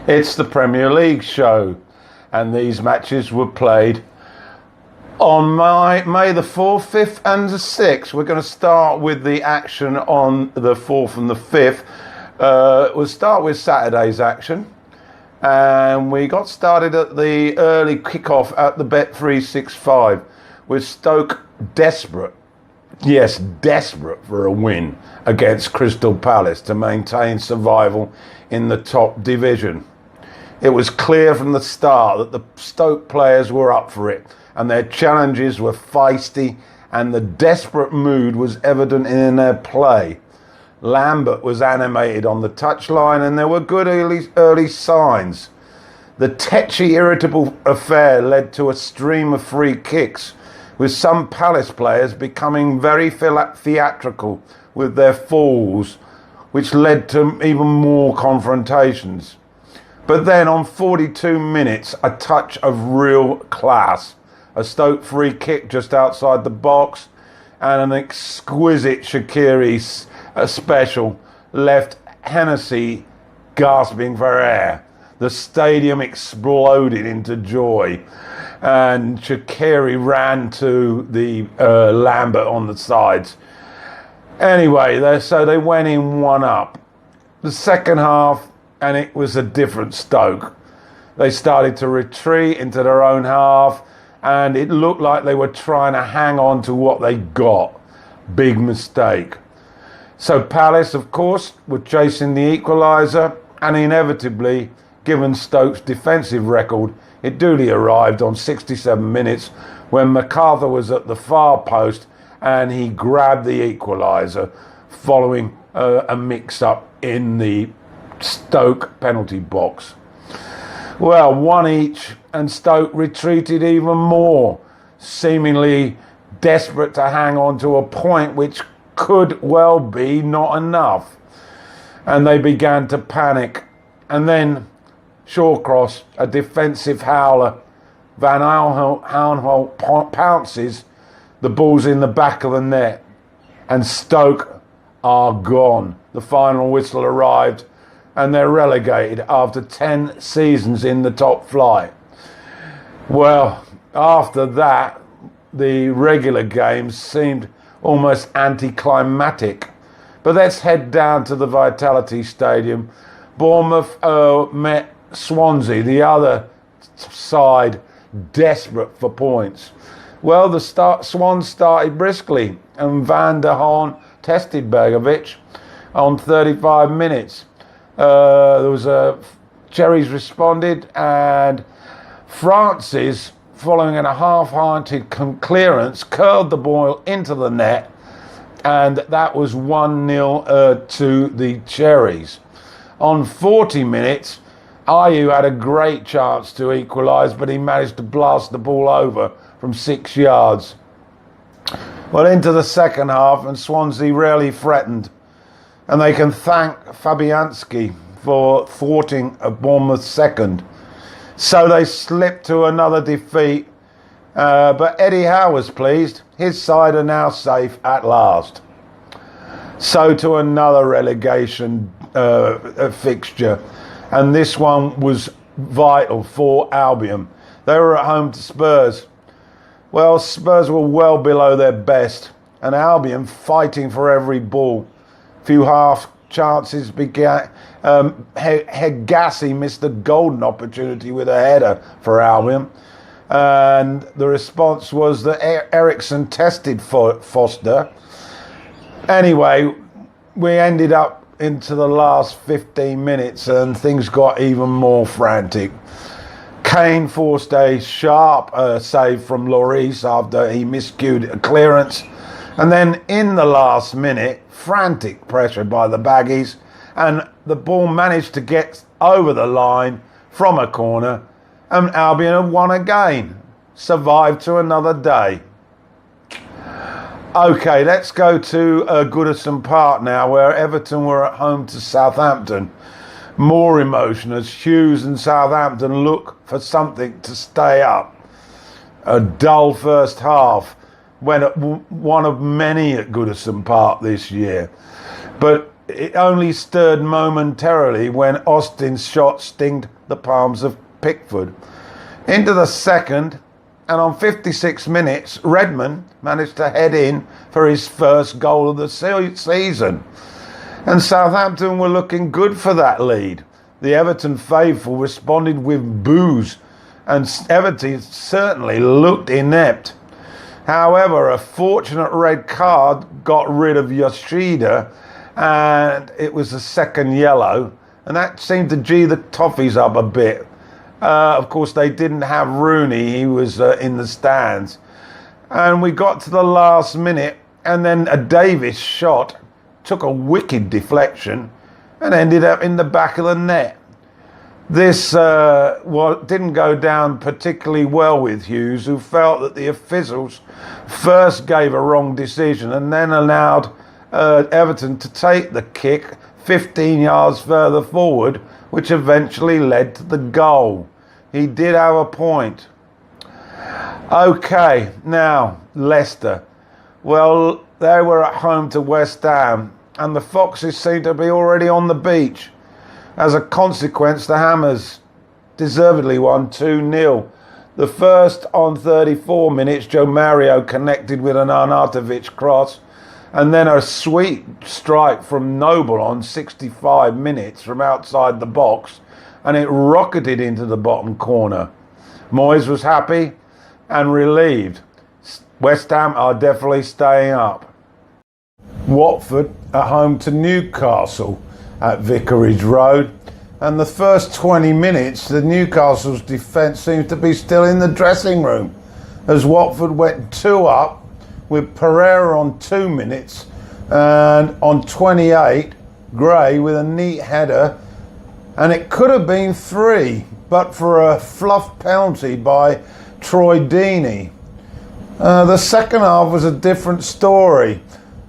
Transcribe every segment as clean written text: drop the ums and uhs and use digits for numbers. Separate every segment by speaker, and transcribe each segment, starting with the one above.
Speaker 1: It's the Premier League show, and these matches were played on May the 4th, 5th and the 6th. We're going to start with the action on the 4th and the 5th. We'll start with Saturday's action. And we got started at the early kickoff at the Bet365 with Stoke desperate for a win against Crystal Palace to maintain survival in the top division. It was clear from the start that the Stoke players were up for it, and their challenges were feisty, and the desperate mood was evident in their play. Lambert was animated on the touchline, and there were good early signs. The tetchy, irritable affair led to a stream of free kicks, with some Palace players becoming very theatrical with their falls, which led to even more confrontations. But then on 42 minutes, a touch of real class. A Stoke free kick just outside the box and an exquisite Shaqiri special left Hennessy gasping for air. The stadium exploded into joy, and Shaqiri ran to the Lambert on the sides. Anyway, so they went in 1-up. The second half, and it was a different Stoke. They started to retreat into their own half, and it looked like they were trying to hang on to what they got. Big mistake. So Palace, of course, were chasing the equaliser, and inevitably, given Stoke's defensive record, it duly arrived on 67 minutes when MacArthur was at the far post and he grabbed the equaliser following a mix-up in the Stoke penalty box. Well, one each, and Stoke retreated even more, seemingly desperate to hang on to a point which could well be not enough. And they began to panic. And then Shawcross, a defensive howler, Van Aanholt pounces, the ball's in the back of the net, and Stoke are gone. The final whistle arrived, and they're relegated after 10 seasons in the top flight. Well, after that, the regular games seemed almost anticlimactic. But let's head down to the Vitality Stadium. Bournemouth met Swansea, the other side, desperate for points. Well, the Swans started briskly, and Van der Haan tested Begovic on 35 minutes. There was Cherries responded, and Francis, following a half-hearted clearance, curled the ball into the net, and that was 1-0 to the Cherries. On 40 minutes, Ayew had a great chance to equalise, but he managed to blast the ball over from 6 yards. Well, into the second half, and Swansea rarely threatened. And they can thank Fabianski for thwarting a Bournemouth second. So they slipped to another defeat. But Eddie Howe was pleased. His side are now safe at last. So to another relegation fixture. And this one was vital for Albion. They were at home to Spurs. Well, Spurs were well below their best, and Albion fighting for every ball. Few half chances began. Hegassi missed a golden opportunity with a header for Albion, and the response was that Eriksson tested Foster. Anyway, we ended up into the last 15 minutes and things got even more frantic. Kane forced a sharp save from Lloris after he miscued a clearance, and then in the last minute, frantic pressure by the Baggies, and the ball managed to get over the line from a corner, and Albion have won again, survived to another day. Okay, let's go to Goodison Park now, where Everton were at home to Southampton. More emotion as Hughes and Southampton look for something to stay up. A dull first half, one of many at Goodison Park this year. But it only stirred momentarily when Austin's shot stinged the palms of Pickford. Into the second, and on 56 minutes, Redmond managed to head in for his first goal of the season. And Southampton were looking good for that lead. The Everton faithful responded with boos, and Everton certainly looked inept. However, a fortunate red card got rid of Yoshida, and it was a second yellow, and that seemed to G the Toffees up a bit. Of course, they didn't have Rooney. He was in the stands. And we got to the last minute, and then a Davis shot took a wicked deflection and ended up in the back of the net. This didn't go down particularly well with Hughes, who felt that the officials first gave a wrong decision and then allowed Everton to take the kick 15 yards further forward, which eventually led to the goal. He did have a point. Okay, now Leicester. Well, they were at home to West Ham, and the Foxes seemed to be already on the beach. As a consequence, the Hammers deservedly won 2-0. The first on 34 minutes, Joe Mario connected with an Arnautovic cross, and then a sweet strike from Noble on 65 minutes from outside the box, and it rocketed into the bottom corner. Moyes was happy and relieved. West Ham are definitely staying up. Watford at home to Newcastle at Vicarage Road, and the first 20 minutes the Newcastle's defence seemed to be still in the dressing room as Watford went 2 up with Pereira on 2 minutes, and on 28 Gray with a neat header, and it could have been 3 but for a fluff penalty by Troy Deeney. The second half was a different story.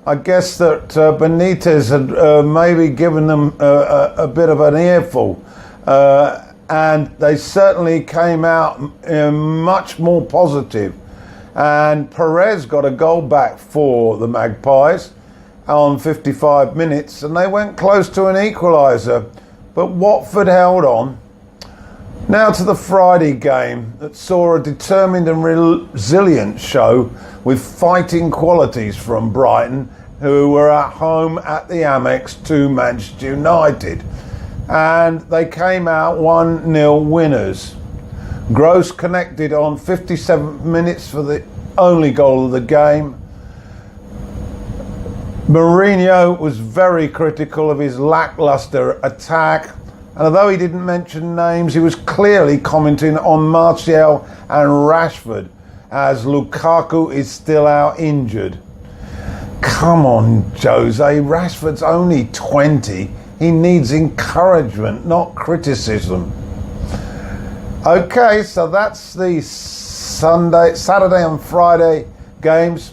Speaker 1: I guess that Benitez had maybe given them a bit of an earful, and they certainly came out much more positive. And Perez got a goal back for the Magpies on 55 minutes, and they went close to an equaliser, but Watford held on. Now to the Friday game that saw a determined and resilient show with fighting qualities from Brighton, who were at home at the Amex to Manchester United, and they came out 1-0 winners. Gross connected on 57 minutes for the only goal of the game. Mourinho was very critical of his lacklustre attack, and although he didn't mention names, he was clearly commenting on Martial and Rashford, as Lukaku is still out injured. Come on, Jose, Rashford's only 20. He needs encouragement, not criticism. Okay, so that's the Saturday and Friday games.